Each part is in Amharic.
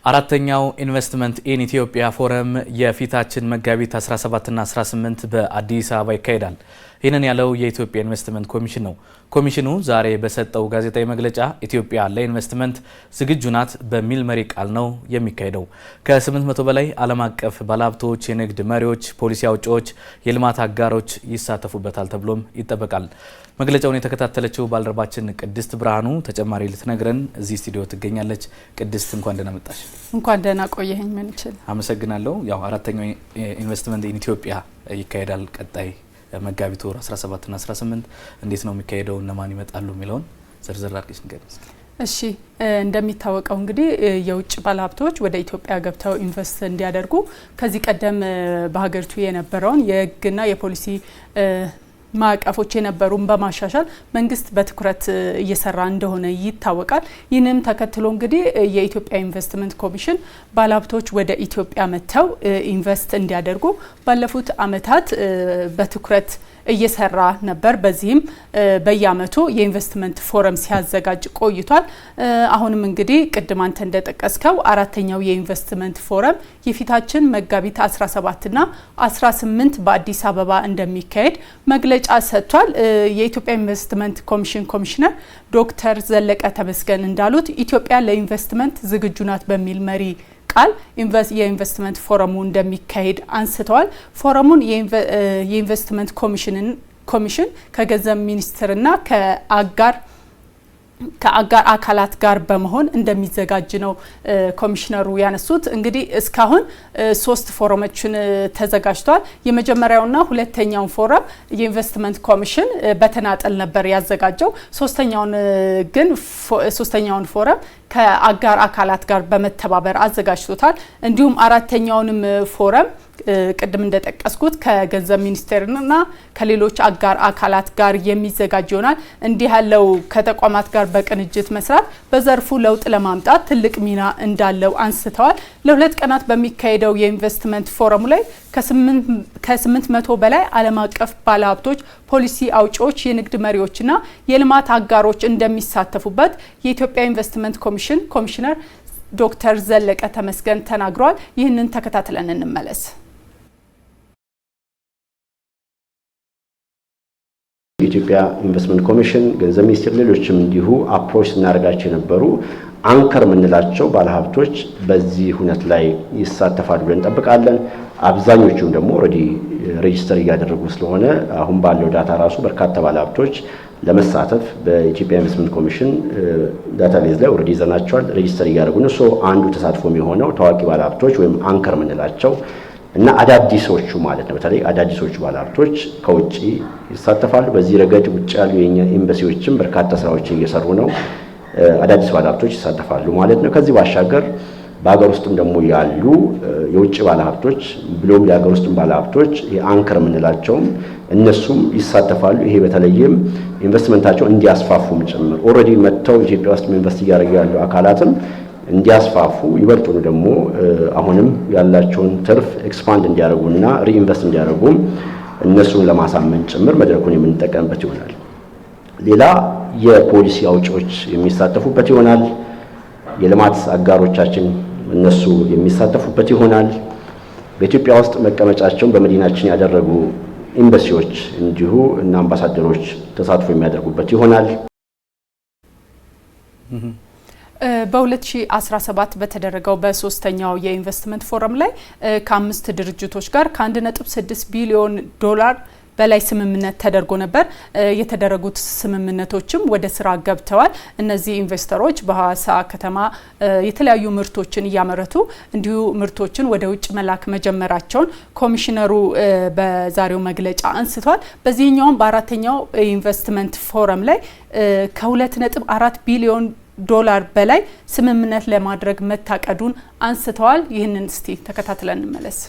አራተኛው ኢንቨስትመንት ኢን ኢትዮጵያ ፎረም የፊታችን መጋቢት 17 እና 18 በአዲስ አበባ ይካሄዳል። ይህንን ያለው የኢትዮጵያ ኢንቨስትመንት ኮሚሽን ነው። ኮሚሽኑ ዛሬ በሰጠው ጋዜጣዊ መግለጫ ኢትዮጵያ ለኢንቨስትመንት ዝግጁ ናት በሚል መሪ ቃል ነው የሚካሄደው። ከ800 በላይ ዓለም አቀፍ ባለሀብቶች፣ የንግድ መሪዎች፣ ፖሊሲ አውጪዎች፣ የልማት አጋሮች ይሳተፉበታል ተብሎም ይጠበቃል። መግለጫውን የተከታተለችው ባልደረባችን ቅድስት ብርሃኑ ተጨማሪ ልትነግረን እዚህ ስቱዲዮ ትገኛለች። ቅድስት እንኳን ደህና መጣሽ። እንኳን ደህና ቆየኸኝ። ምን ይችላል? አመሰግናለሁ። ያው አራተኛው ኢንቨስትመንት ኢን ኢትዮጵያ ይካሄዳል ቀጣይ መጋቢት 17 እና 18 እንዴት ነው የሚካሄደው? እነማን ይመጣሉ የሚለውን ዝርዝር አድርገሽ ንገሪኝ። እሺ፣ እንደሚታወቀው እንግዲህ የውጭ ባለሀብቶች ወደ ኢትዮጵያ ገብተው ኢንቨስት እንዲያደርጉ ከዚህ ቀደም በሀገሪቱ የነበረውን የሕግና የፖሊሲ ማዕቀፎች የነበሩን በማሻሻል መንግስት በትኩረት እየሰራ እንደሆነ ይታወቃል። ይህንም ተከትሎ እንግዲህ የኢትዮጵያ ኢንቨስትመንት ኮሚሽን ባለሀብቶች ወደ ኢትዮጵያ መጥተው ኢንቨስት እንዲያደርጉ ባለፉት ዓመታት በትኩረት እየሰራ ነበር። በዚህም በየአመቱ የኢንቨስትመንት ፎረም ሲያዘጋጅ ቆይቷል። አሁንም እንግዲህ ቅድም አንተ እንደጠቀስከው አራተኛው የኢንቨስትመንት ፎረም የፊታችን መጋቢት 17 እና 18 በአዲስ አበባ እንደሚካሄድ መግለጫ ሰጥቷል። የኢትዮጵያ ኢንቨስትመንት ኮሚሽን ኮሚሽነር ዶክተር ዘለቀ ተመስገን እንዳሉት ኢትዮጵያ ለኢንቨስትመንት ዝግጁ ናት በሚል መሪ ቃል የኢንቨስትመንት ፎረሙ እንደሚካሄድ አንስተዋል። ፎረሙን የኢንቨስትመንት ኮሚሽን ከገንዘብ ሚኒስቴርና ከአጋር አካላት ጋር በመሆን እንደሚዘጋጅ ነው ኮሚሽነሩ ያነሱት። እንግዲህ እስካሁን 3 ፎረሞችን ተዘጋጅተዋል። የመጀመሪያውና ሁለተኛውን ፎረም የኢንቨስትመንት ኮሚሽን በተናጠል ነበር ያዘጋጀው። ሶስተኛውን ፎረም ከአጋር አካላት ጋር በመተባበር አዘጋጅቶታል። እንዲሁም አራተኛውንም ፎረም ቅድም እንደጠቀስኩት ከገንዘብ ሚኒስቴርና ከሌሎች አጋር አካላት ጋር የሚዘጋጅ ይሆናል። እንዲህ ያለው ከተቋማት ጋር በቅንጅት መስራት በዘርፉ ለውጥ ለማምጣት ትልቅ ሚና እንዳለው አንስተዋል። ለ2 ቀናት በሚካሄደው የኢንቨስትመንት ፎረሙ ላይ ከ800 በላይ ዓለም አቀፍ ባለሀብቶች፣ ፖሊሲ አውጪዎች፣ የንግድ መሪዎችና የልማት አጋሮች እንደሚሳተፉበት የኢትዮጵያ ኢንቨስትመንት ኮሚሽን ኮሚሽነር ዶክተር ዘለቀ ተመስገን ተናግረዋል። ይህንን ተከታትለን እንመለስ። የኢትዮጵያ ኢንቨስትመንት ኮሚሽን፣ ገንዘብ ሚኒስቴር፣ ሌሎችም እንዲሁ አፕሮች እናደርጋቸው የነበሩ አንከር የምንላቸው ባለሀብቶች በዚህ ሁነት ላይ ይሳተፋሉ ብለን እንጠብቃለን። አብዛኞቹም ደግሞ ኦልሬዲ ሬጂስተር እያደረጉ ስለሆነ አሁን ባለው ዳታ ራሱ በርካታ ባለሀብቶች ለመሳተፍ በኢትዮጵያ ኢንቨስትመንት ኮሚሽን ዳታቤዝ ላይ ኦልሬዲ ይዘናቸዋል፣ ሬጂስተር እያደረጉ ነው። አንዱ ተሳትፎ የሚሆነው ታዋቂ ባለሀብቶች ወይም አንከር የምንላቸው እና አዳዲሶቹ ማለት ነው። በተለይ አዳዲሶቹ ባለሀብቶች ከውጪ ይሳተፋሉ። በዚህ ረገድ ውጭ ያሉ የኛ ኤምባሲዎችም በርካታ ስራዎችን እየሰሩ ነው። አዳዲስ ባለሀብቶች ይሳተፋሉ ማለት ነው። ከዚህ ባሻገር በሀገር ውስጥም ደግሞ ያሉ የውጭ ባለሀብቶች ብሎም የሀገር ውስጥም ባለሀብቶች የአንከር የምንላቸውም እነሱም ይሳተፋሉ። ይሄ በተለይም ኢንቨስትመንታቸው እንዲያስፋፉም ጭምር ኦልሬዲ መጥተው ኢትዮጵያ ውስጥ ኢንቨስት እያደረጉ ያሉ አካላትም እንዲያስፋፉ ይበልጡኑ ደግሞ አሁንም ያላቸውን ትርፍ ኤክስፓንድ እንዲያደርጉና ሪኢንቨስት እንዲያደርጉም እነሱን ለማሳመን ጭምር መድረኩን የምንጠቀምበት ይሆናል። ሌላ የፖሊሲ አውጪዎች የሚሳተፉበት ይሆናል። የልማት አጋሮቻችን እነሱ የሚሳተፉበት ይሆናል። በኢትዮጵያ ውስጥ መቀመጫቸውን በመዲናችን ያደረጉ ኤምባሲዎች እንዲሁ እና አምባሳደሮች ተሳትፎ የሚያደርጉበት ይሆናል። በ2017 በተደረገው በሶስተኛው የኢንቨስትመንት ፎረም ላይ ከ5 ድርጅቶች ጋር ከ1.6 ቢሊዮን ዶላር በላይ ስምምነት ተደርጎ ነበር። የተደረጉት ስምምነቶችም ወደ ስራ ገብተዋል። እነዚህ ኢንቨስተሮች በሐዋሳ ከተማ የተለያዩ ምርቶችን እያመረቱ እንዲሁ ምርቶችን ወደ ውጭ መላክ መጀመራቸውን ኮሚሽነሩ በዛሬው መግለጫ አንስቷል። በዚህኛውም በአራተኛው ኢንቨስትመንት ፎረም ላይ ከ2.4 ቢሊዮን ዶላር በላይ ስምምነት ለማድረግ መታቀዱን አንስተዋል። ይህንን እስቲ ተከታትለን እንመለስ።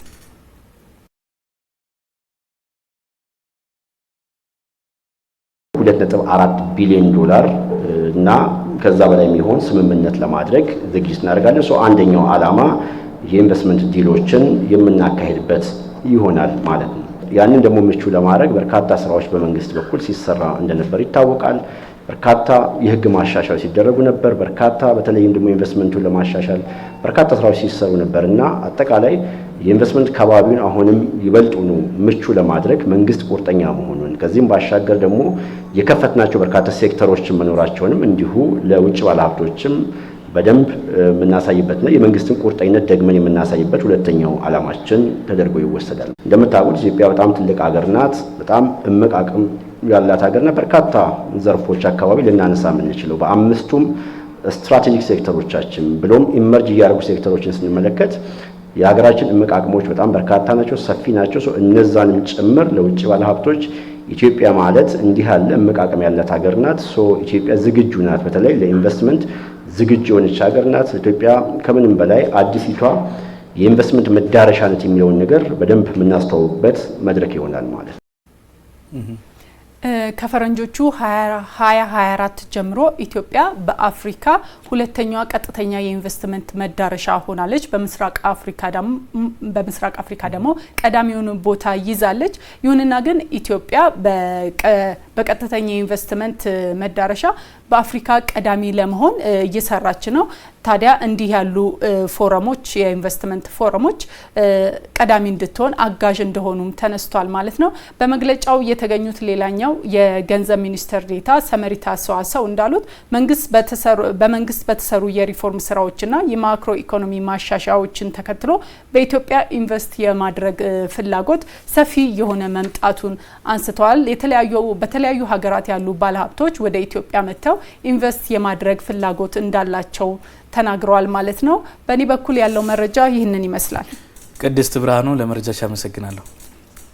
$2.4 ቢሊዮን እና ከዛ በላይ የሚሆን ስምምነት ለማድረግ ዝግጅት እናደርጋለን። አንደኛው ዓላማ የኢንቨስትመንት ዲሎችን የምናካሄድበት ይሆናል ማለት ነው። ያንን ደግሞ ምቹ ለማድረግ በርካታ ስራዎች በመንግስት በኩል ሲሰራ እንደነበር ይታወቃል። በርካታ የህግ ማሻሻያዎች ሲደረጉ ነበር። በርካታ በተለይም ደግሞ ኢንቨስትመንቱን ለማሻሻል በርካታ ስራዎች ሲሰሩ ነበርና አጠቃላይ የኢንቨስትመንት ከባቢውን አሁንም ይበልጡኑ ምቹ ለማድረግ መንግስት ቁርጠኛ መሆኑን ከዚህም ባሻገር ደግሞ የከፈትናቸው በርካታ ሴክተሮችን መኖራቸውንም እንዲሁ ለውጭ ባለሀብቶችም በደንብ የምናሳይበትና የመንግስትን ቁርጠኝነት ደግመን የምናሳይበት ሁለተኛው ዓላማችን ተደርጎ ይወሰዳል። እንደምታውቁት ኢትዮጵያ በጣም ትልቅ ሀገር ናት። በጣም እምቅ አቅም ያላት ሀገርና በርካታ ዘርፎች አካባቢ ልናነሳ የምንችለው በአምስቱም ስትራቴጂክ ሴክተሮቻችን ብሎም ኢመርጅ እያደረጉ ሴክተሮችን ስንመለከት የሀገራችን እምቅ አቅሞች በጣም በርካታ ናቸው፣ ሰፊ ናቸው። እነዛንም ጭምር ለውጭ ባለሀብቶች ኢትዮጵያ ማለት እንዲህ ያለ እምቅ አቅም ያላት ሀገር ናት። ኢትዮጵያ ዝግጁ ናት። በተለይ ለኢንቨስትመንት ዝግጁ የሆነች ሀገር ናት። ኢትዮጵያ ከምንም በላይ አዲሲቷ የኢንቨስትመንት መዳረሻ ናት የሚለውን ነገር በደንብ የምናስተዋውቅበት መድረክ ይሆናል ማለት ነው። ከፈረንጆቹ 2024 ጀምሮ ኢትዮጵያ በአፍሪካ ሁለተኛዋ ቀጥተኛ የኢንቨስትመንት መዳረሻ ሆናለች። በምስራቅ አፍሪካ ደግሞ ቀዳሚውን ቦታ ይዛለች። ይሁንና ግን ኢትዮጵያ በቀጥተኛ የኢንቨስትመንት መዳረሻ በአፍሪካ ቀዳሚ ለመሆን እየሰራች ነው። ታዲያ እንዲህ ያሉ ፎረሞች የኢንቨስትመንት ፎረሞች ቀዳሚ እንድትሆን አጋዥ እንደሆኑም ተነስቷል ማለት ነው። በመግለጫው የተገኙት ሌላኛው የገንዘብ ሚኒስትር ዴኤታ ሰመሪታ ሰዋሰው እንዳሉት በመንግስት በተሰሩ የሪፎርም ስራዎችና የማክሮ ኢኮኖሚ ማሻሻያዎችን ተከትሎ በኢትዮጵያ ኢንቨስት የማድረግ ፍላጎት ሰፊ የሆነ መምጣቱን አንስተዋል። በተለያዩ ሀገራት ያሉ ባለሀብቶች ወደ ኢትዮጵያ መጥተው ኢንቨስት የማድረግ ፍላጎት እንዳላቸው ተናግረዋል ማለት ነው። በእኔ በኩል ያለው መረጃ ይህንን ይመስላል። ቅድስት ብርሃኑ ለመረጃሽ አመሰግናለሁ።